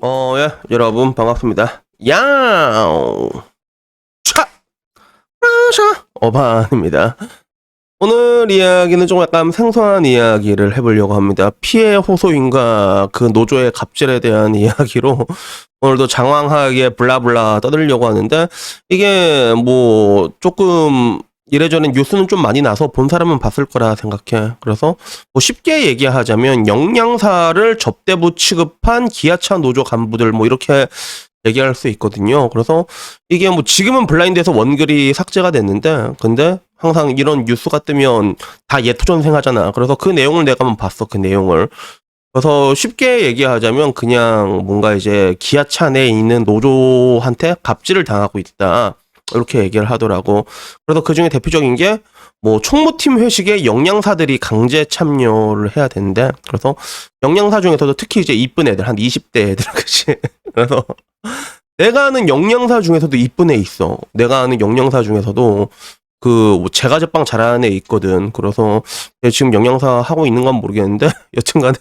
예, 여러분 반갑습니다. 야옹 차 라샤 어반입니다. 오늘 이야기는 좀 약간 생소한 이야기를 해보려고 합니다. 피해 호소인과 그 노조의 갑질에 대한 이야기로 오늘도 장황하게 블라블라 떠들려고 하는데, 이게 뭐 조금 이래저래 뉴스는 좀 많이 나서 본 사람은 봤을 거라 생각해. 그래서 뭐 쉽게 얘기하자면 영양사를 접대부 취급한 기아차 노조 간부들 뭐 이렇게 얘기할 수 있거든요. 그래서 이게 뭐 지금은 블라인드에서 원글이 삭제가 됐는데, 근데 항상 이런 뉴스가 뜨면 다 예토전생 하잖아. 그래서 그 내용을 내가 한번 봤어, 그 내용을. 그래서 쉽게 얘기하자면 그냥 뭔가 이제 기아차 내에 있는 노조한테 갑질을 당하고 있다, 이렇게 얘기를 하더라고. 그래서 그 중에 대표적인 게 뭐 총무팀 회식에 영양사들이 강제 참여를 해야 되는데, 그래서 영양사 중에서도 특히 이제 이쁜 애들 한 20대 애들 그치. 그래서 내가 아는 영양사 중에서도 이쁜 애 있어. 내가 아는 영양사 중에서도 그 제과 제빵 잘하는 애 있거든. 그래서 지금 영양사 하고 있는 건 모르겠는데 여튼간에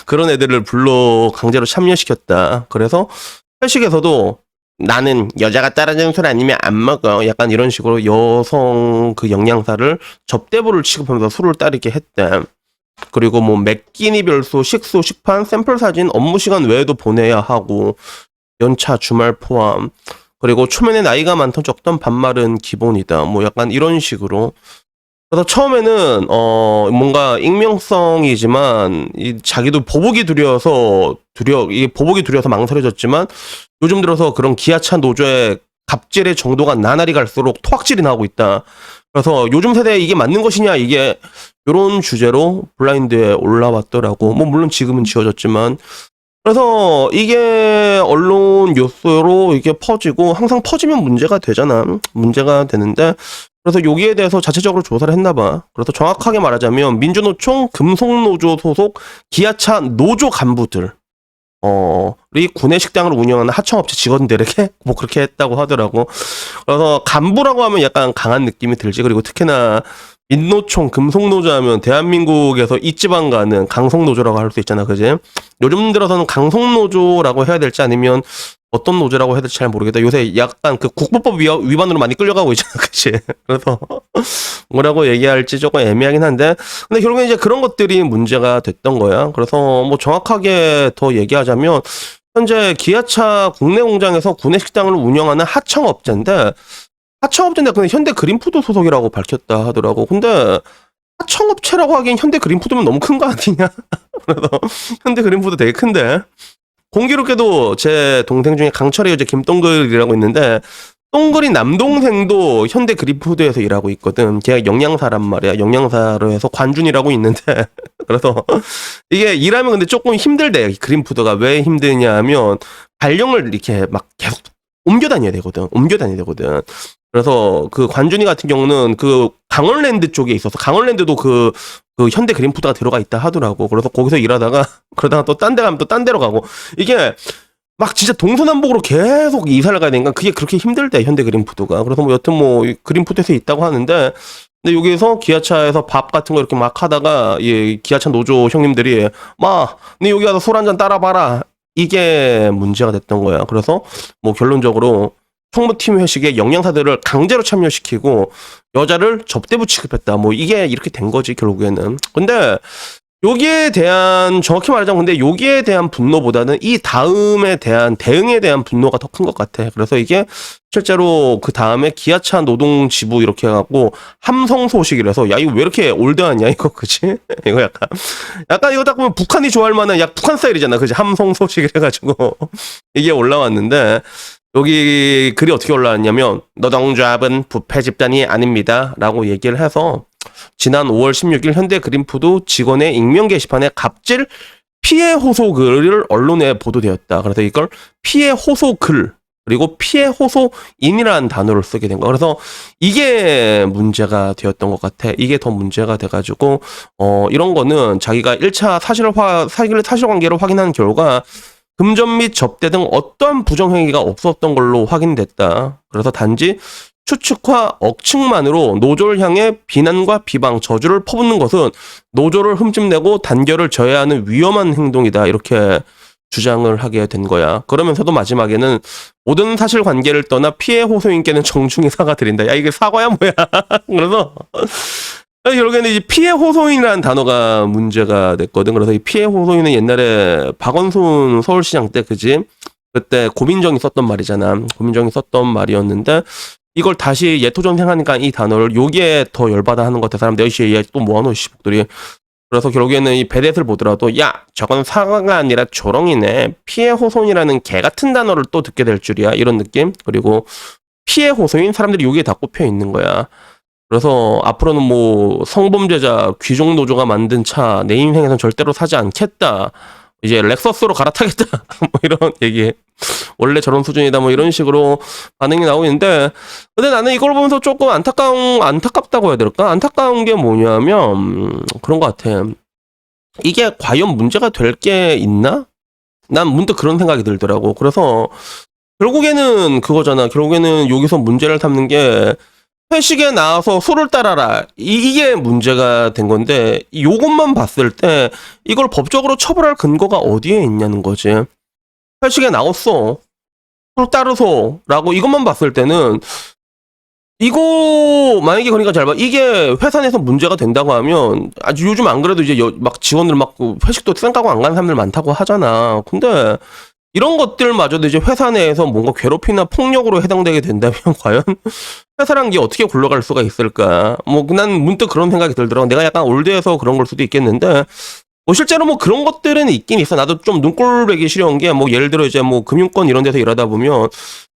그런 애들을 불러 강제로 참여시켰다. 그래서 회식에서도 나는 여자가 따라주는 술 아니면 안 먹어, 약간 이런 식으로 여성 그 영양사를 접대부를 취급하면서 술을 따르게 했대. 그리고 뭐 매끼니 별수, 식수, 식판, 샘플 사진 업무 시간 외에도 보내야 하고, 연차, 주말 포함, 그리고 초면에 나이가 많던 적던 반말은 기본이다, 뭐 약간 이런 식으로. 그래서 처음에는 뭔가 익명성이지만 자기도 이게 보복이 두려워서 망설여졌지만, 요즘 들어서 그런 기아차 노조의 갑질의 정도가 나날이 갈수록 토악질이 나오고 있다. 그래서 요즘 세대에 이게 맞는 것이냐, 이게 요런 주제로 블라인드에 올라왔더라고. 뭐 물론 지금은 지워졌지만. 그래서 이게 언론 뉴스로 이게 퍼지고, 항상 퍼지면 문제가 되잖아. 문제가 되는데, 그래서 여기에 대해서 자체적으로 조사를 했나봐. 그래서 정확하게 말하자면 민주노총 금속노조 소속 기아차 노조 간부들 이 구내식당을 운영하는 하청업체 직원들에게 뭐 그렇게 했다고 하더라고. 그래서 간부라고 하면 약간 강한 느낌이 들지. 그리고 특히나 민노총 금속노조 하면 대한민국에서 이 지방 가는 강성노조라고 할 수 있잖아, 그지? 요즘 들어서는 강성노조라고 해야 될지 아니면 어떤 노조라고 해야 될지 잘 모르겠다. 요새 약간 그 국보법 위반으로 많이 끌려가고 있잖아, 그치? 그래서 뭐라고 얘기할지 조금 애매하긴 한데, 근데 결국에 이제 그런 것들이 문제가 됐던 거야. 그래서 뭐 정확하게 더 얘기하자면 현재 기아차 국내 공장에서 구내식당을 운영하는 하청업체인데, 근데 현대 그린푸드 소속이라고 밝혔다 하더라고. 근데 하청업체라고 하기엔 현대 그린푸드면 너무 큰 거 아니냐? 그래서 현대 그린푸드 되게 큰데, 공교롭게도 제 동생 중에 강철의 여자 김동글이라고 있는데, 동글이 남동생도 현대 그린푸드에서 일하고 있거든. 걔가 영양사란 말이야. 영양사로 해서 관준이라고 있는데 그래서 이게 일하면 근데 조금 힘들대. 그린푸드가 왜 힘드냐 하면 발령을 이렇게 막 계속 옮겨 다녀야 되거든. 그래서 그 관준이 같은 경우는 그 강원랜드 쪽에 있어서, 강원랜드도 그 현대 그린푸드가 들어가 있다 하더라고. 그래서 거기서 일하다가 그러다가 또 딴 데 가면 또 딴 데로 가고, 이게 막 진짜 동서남북으로 계속 이사를 가야 되니까 그게 그렇게 힘들대, 현대 그린푸드가. 그래서 뭐 여튼 뭐 그린푸드에서 있다고 하는데, 근데 여기서 기아차에서 밥 같은 거 이렇게 막 하다가 이 기아차 노조 형님들이 너 여기 와서 술 한잔 따라봐라, 이게 문제가 됐던 거야. 그래서 뭐 결론적으로 총무팀 회식에 영양사들을 강제로 참여시키고 여자를 접대부 취급했다, 뭐 이게 이렇게 된 거지 결국에는. 근데 여기에 대한, 정확히 말하자면 근데 여기에 대한 분노보다는 이 다음에 대한 대응에 대한 분노가 더 큰 것 같아. 그래서 이게 실제로 그 다음에 기아차 노동지부 이렇게 해갖고 함성 소식이라서, 야 이거 왜 이렇게 올드하냐 이거, 그치? 이거 약간 이거 딱 보면 북한이 좋아할 만한 북한 스타일이잖아, 그치? 함성 소식을 해가지고 이게 올라왔는데, 여기 글이 어떻게 올라왔냐면, 노동조합은 부패 집단이 아닙니다 라고 얘기를 해서, 지난 5월 16일 현대 그린푸드 직원의 익명 게시판에 갑질 피해 호소 글을 언론에 보도되었다. 그래서 이걸 피해 호소 글, 그리고 피해 호소인이라는 단어를 쓰게 된 거야. 그래서 이게 문제가 되었던 것 같아. 이게 더 문제가 돼가지고 이런 거는 자기가 1차 사실관계를 확인한 결과 금전 및 접대 등 어떠한 부정행위가 없었던 걸로 확인됐다. 그래서 단지 추측과 억측만으로 노조를 향해 비난과 비방, 저주를 퍼붓는 것은 노조를 흠집내고 단결을 저해하는 위험한 행동이다, 이렇게 주장을 하게 된 거야. 그러면서도 마지막에는 모든 사실관계를 떠나 피해 호소인께는 정중히 사과드린다. 야, 이게 사과야 뭐야. 그래서 결국에는 이제 피해 호소인이라는 단어가 문제가 됐거든. 그래서 이 피해 호소인은 옛날에 박원순 서울시장 때 그지? 그때 고민정이 썼던 말이잖아. 고민정이 썼던 말이었는데 이걸 다시 예토전생하니까 이 단어를 요게 더 열받아 하는 것 같아. 사람들이 얘 또 뭐하노 씨복들이. 그래서 결국에는 이 배댓을 보더라도 야 저건 사과가 아니라 조롱이네. 피해 호소인이라는 개 같은 단어를 또 듣게 될 줄이야. 이런 느낌. 그리고 피해 호소인 사람들이 여기에 다 꼽혀 있는 거야. 그래서 앞으로는 뭐 성범죄자 귀족 노조가 만든 차 내 인생에선 절대로 사지 않겠다. 이제 렉서스로 갈아타겠다. 뭐 이런 얘기. 원래 저런 수준이다. 뭐 이런 식으로 반응이 나오고 있는데 근데 나는 이걸 보면서 조금 안타깝다고 해야 될까? 안타까운 게 뭐냐면 그런 것 같아. 이게 과연 문제가 될 게 있나? 난 문득 그런 생각이 들더라고. 그래서 결국에는 그거잖아. 결국에는 여기서 문제를 삼는 게 회식에 나와서 술을 따라라. 이게 문제가 된 건데 요것만 봤을 때 이걸 법적으로 처벌할 근거가 어디에 있냐는 거지. 회식에 나왔어. 술 따르소. 라고 이것만 봤을 때는 이거 만약에 그러니까 잘 봐. 이게 회사 내에서 문제가 된다고 하면 아주 요즘 안 그래도 이제 막 직원들 막 회식도 쌩까고 안 가는 사람들 많다고 하잖아. 근데 이런 것들마저도 이제 회사 내에서 뭔가 괴롭히나 폭력으로 해당되게 된다면 과연 회사란 게 어떻게 굴러갈 수가 있을까? 뭐 난 문득 그런 생각이 들더라고. 내가 약간 올드해서 그런 걸 수도 있겠는데 뭐 실제로 뭐 그런 것들은 있긴 있어. 나도 좀 눈꼴 배기 싫어한 게 뭐 예를 들어 이제 뭐 금융권 이런 데서 일하다 보면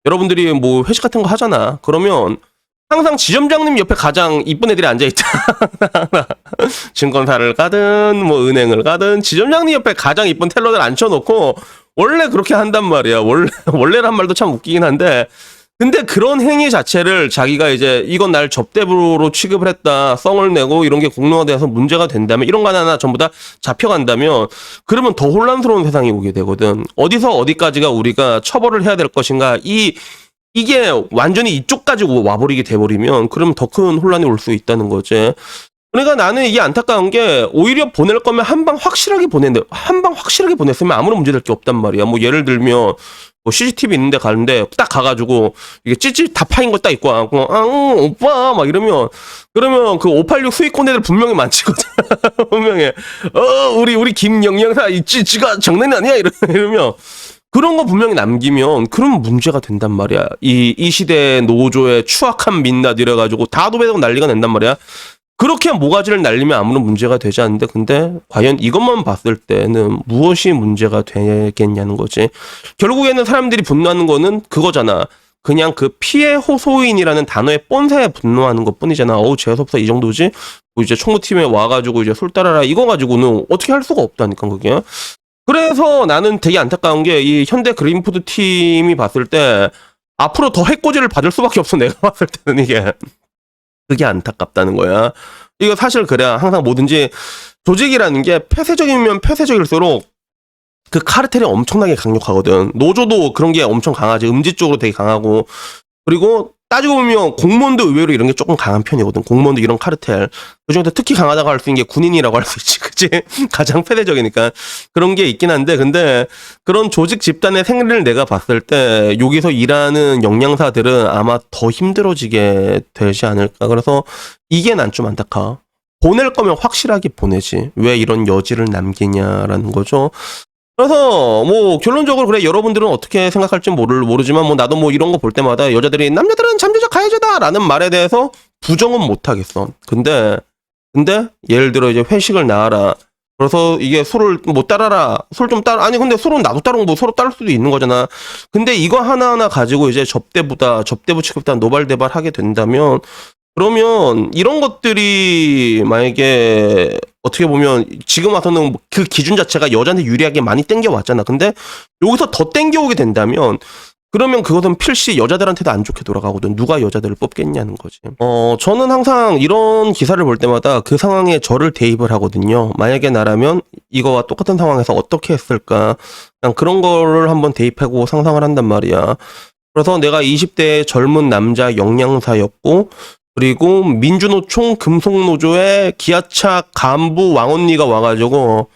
여러분들이 뭐 회식 같은 거 하잖아. 그러면 항상 지점장님 옆에 가장 이쁜 애들이 앉아있다. 증권사를 가든 뭐 은행을 가든 지점장님 옆에 가장 이쁜 텔러들 앉혀놓고 원래 그렇게 한단 말이야. 원래란 말도 참 웃기긴 한데 근데 그런 행위 자체를 자기가 이제 이건 날 접대부로 취급을 했다. 썽을 내고 이런 게 공론화돼서 문제가 된다면 이런 거 하나 전부 다 잡혀간다면 그러면 더 혼란스러운 세상이 오게 되거든. 어디서 어디까지가 우리가 처벌을 해야 될 것인가 이게 완전히 이쪽까지 와버리게 돼버리면 그럼 더 큰 혼란이 올 수 있다는 거지. 그러니까 나는 이게 안타까운 게 오히려 보낼 거면 한 방 확실하게 보냈는데 한 방 확실하게 보냈으면 아무런 문제될 게 없단 말이야. 뭐 예를 들면 뭐 CCTV 있는데 가는데 딱 가가지고 이게 찌찌 다 파인 거 딱 입고 와갖고 오빠 막 이러면 그러면 그 586 수익권 애들 분명히 많지거든. 분명히 우리 김영영사 이 찌찌가 장난이 아니야 이러면 그런 거 분명히 남기면 그럼 문제가 된단 말이야. 이 시대의 노조의 추악한 민낯 이래가지고 다 도배되고 난리가 난단 말이야. 그렇게 모가지를 날리면 아무런 문제가 되지 않는데 근데 과연 이것만 봤을 때는 무엇이 문제가 되겠냐는 거지. 결국에는 사람들이 분노하는 거는 그거잖아. 그냥 그 피해 호소인이라는 단어의 본세에 분노하는 것 뿐이잖아. 재수없어 이 정도지? 뭐 이제 총무팀에 와가지고 이제 술 따라라 이거 가지고는 어떻게 할 수가 없다니까 그게. 그래서 나는 되게 안타까운 게 이 현대 그린푸드 팀이 봤을 때 앞으로 더 해코지를 받을 수밖에 없어. 내가 봤을 때는 이게. 그게 안타깝다는 거야. 이거 사실 그래야 항상 뭐든지 조직이라는 게 폐쇄적이면 폐쇄적일수록 그 카르텔이 엄청나게 강력하거든. 노조도 그런 게 엄청 강하지. 음지 쪽으로 되게 강하고. 그리고 따지고 보면 공무원도 의외로 이런 게 조금 강한 편이거든. 공무원도 이런 카르텔. 그중에서 특히 강하다고 할 수 있는 게 군인이라고 할 수 있지. 그치? 가장 폐쇄적이니까. 그런 게 있긴 한데, 근데 그런 조직 집단의 생리를 내가 봤을 때 여기서 일하는 영양사들은 아마 더 힘들어지게 되지 않을까. 그래서 이게 난 좀 안타까워. 보낼 거면 확실하게 보내지. 왜 이런 여지를 남기냐라는 거죠. 그래서 뭐 결론적으로 그래 여러분들은 어떻게 생각할지 모르지만 뭐 나도 뭐 이런 거 볼 때마다 여자들이 남자들은 잠재적 가해자다라는 말에 대해서 부정은 못 하겠어. 근데 예를 들어 이제 회식을 나와라. 그래서 이게 술을 못 따라라. 술 좀 따라. 아니 근데 술은 나도 따르고 뭐 서로 따를 수도 있는 거잖아. 근데 이거 하나하나 가지고 이제 접대부 취급다 노발대발 하게 된다면 그러면 이런 것들이 만약에 어떻게 보면 지금 와서는 그 기준 자체가 여자한테 유리하게 많이 땡겨왔잖아. 근데 여기서 더 땡겨오게 된다면 그러면 그것은 필시 여자들한테도 안 좋게 돌아가거든. 누가 여자들을 뽑겠냐는 거지. 저는 항상 이런 기사를 볼 때마다 그 상황에 저를 대입을 하거든요. 만약에 나라면 이거와 똑같은 상황에서 어떻게 했을까. 그냥 그런 거를 한번 대입하고 상상을 한단 말이야. 그래서 내가 20대 젊은 남자 영양사였고 그리고 민주노총 금속노조의 기아차 간부 왕언니가 와가지고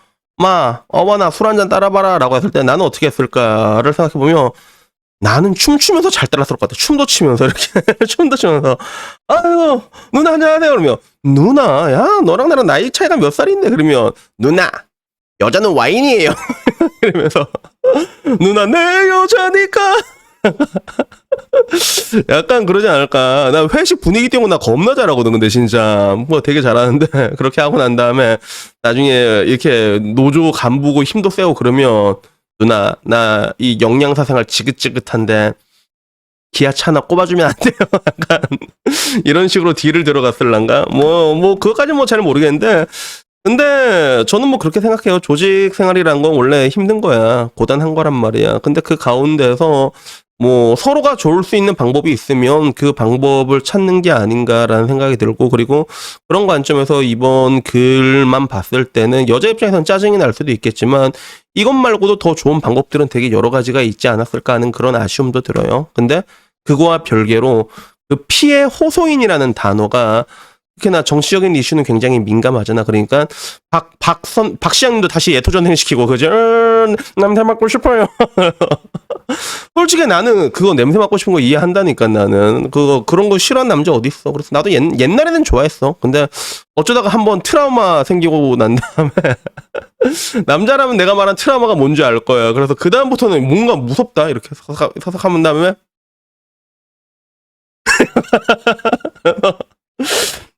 어머나 술 한잔 따라봐라 라고 했을 때 나는 어떻게 했을까를 생각해보면 나는 춤추면서 잘 따랐을 것 같아. 춤도 치면서 이렇게 춤도 추면서 아유 누나 안녕하세요 그러면 누나 야 너랑 나랑 나이 차이가 몇 살인데 그러면 누나 여자는 와인이에요 이러면서 누나 내 여자니까 약간 그러지 않을까. 나 회식 분위기 띄우고 나 겁나 잘하거든. 근데 진짜 뭐 되게 잘하는데 그렇게 하고 난 다음에 나중에 이렇게 노조 간부고 힘도 세고 그러면 누나 나 이 영양사 생활 지긋지긋한데 기아차 하나 꼽아주면 안 돼요? 약간 이런 식으로 딜을 들어갔을란가? 뭐 그것까지는 뭐 잘 모르겠는데 근데 저는 뭐 그렇게 생각해요. 조직 생활이란 건 원래 힘든 거야. 고단한 거란 말이야. 근데 그 가운데서 뭐 서로가 좋을 수 있는 방법이 있으면 그 방법을 찾는 게 아닌가라는 생각이 들고 그리고 그런 관점에서 이번 글만 봤을 때는 여자 입장에서는 짜증이 날 수도 있겠지만 이것 말고도 더 좋은 방법들은 되게 여러 가지가 있지 않았을까 하는 그런 아쉬움도 들어요. 근데 그거와 별개로 그 피해 호소인이라는 단어가 특히나 정치적인 이슈는 굉장히 민감하잖아. 그러니까 박시영님도 다시 예토전생시키고 그죠? 냄새 맡고 싶어요. 솔직히 나는 그거 냄새 맡고 싶은 거 이해한다니까. 나는 그런 거 싫어하는 남자 어디 있어. 그래서 나도 옛날에는 좋아했어. 근데 어쩌다가 한번 트라우마 생기고 난 다음에 남자라면 내가 말한 트라우마가 뭔지 알 거야. 그래서 그 다음부터는 뭔가 무섭다 이렇게 사삭하면 다음에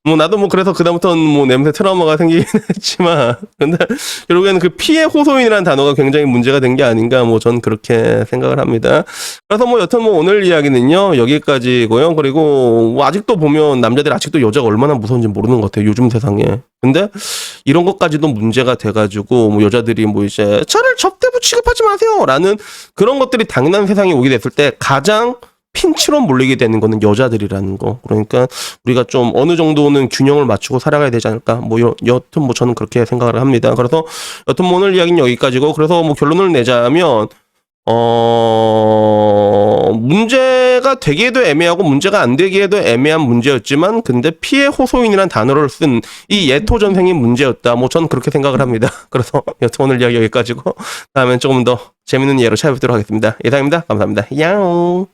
뭐 나도 뭐 그래서 그다음부터는 뭐 냄새 트라우마가 생기긴 했지만 근데 결국에는 그 피해 호소인이라는 단어가 굉장히 문제가 된 게 아닌가 뭐 전 그렇게 생각을 합니다. 그래서 뭐 여튼 뭐 오늘 이야기는요 여기까지고요. 그리고 뭐 아직도 보면 남자들이 아직도 여자가 얼마나 무서운지 모르는 것 같아요. 요즘 세상에. 근데 이런 것까지도 문제가 돼가지고 뭐 여자들이 뭐 이제 저를 접대부 취급하지 마세요라는 그런 것들이 당연한 세상이 오게 됐을 때 가장 핀치로 몰리게 되는 거는 여자들이라는 거. 그러니까 우리가 좀 어느 정도는 균형을 맞추고 살아가야 되지 않을까. 뭐 여튼 뭐 저는 그렇게 생각을 합니다. 그래서 여튼 뭐 오늘 이야기는 여기까지고 그래서 뭐 결론을 내자면 문제가 되기에도 애매하고 문제가 안 되기에도 애매한 문제였지만 근데 피해 호소인이란 단어를 쓴 이 예토전생이 문제였다. 뭐 저는 그렇게 생각을 합니다. 그래서 여튼 오늘 이야기 여기까지고 다음엔 조금 더 재밌는 예로 찾아뵙도록 하겠습니다. 이상입니다. 감사합니다. 야옹.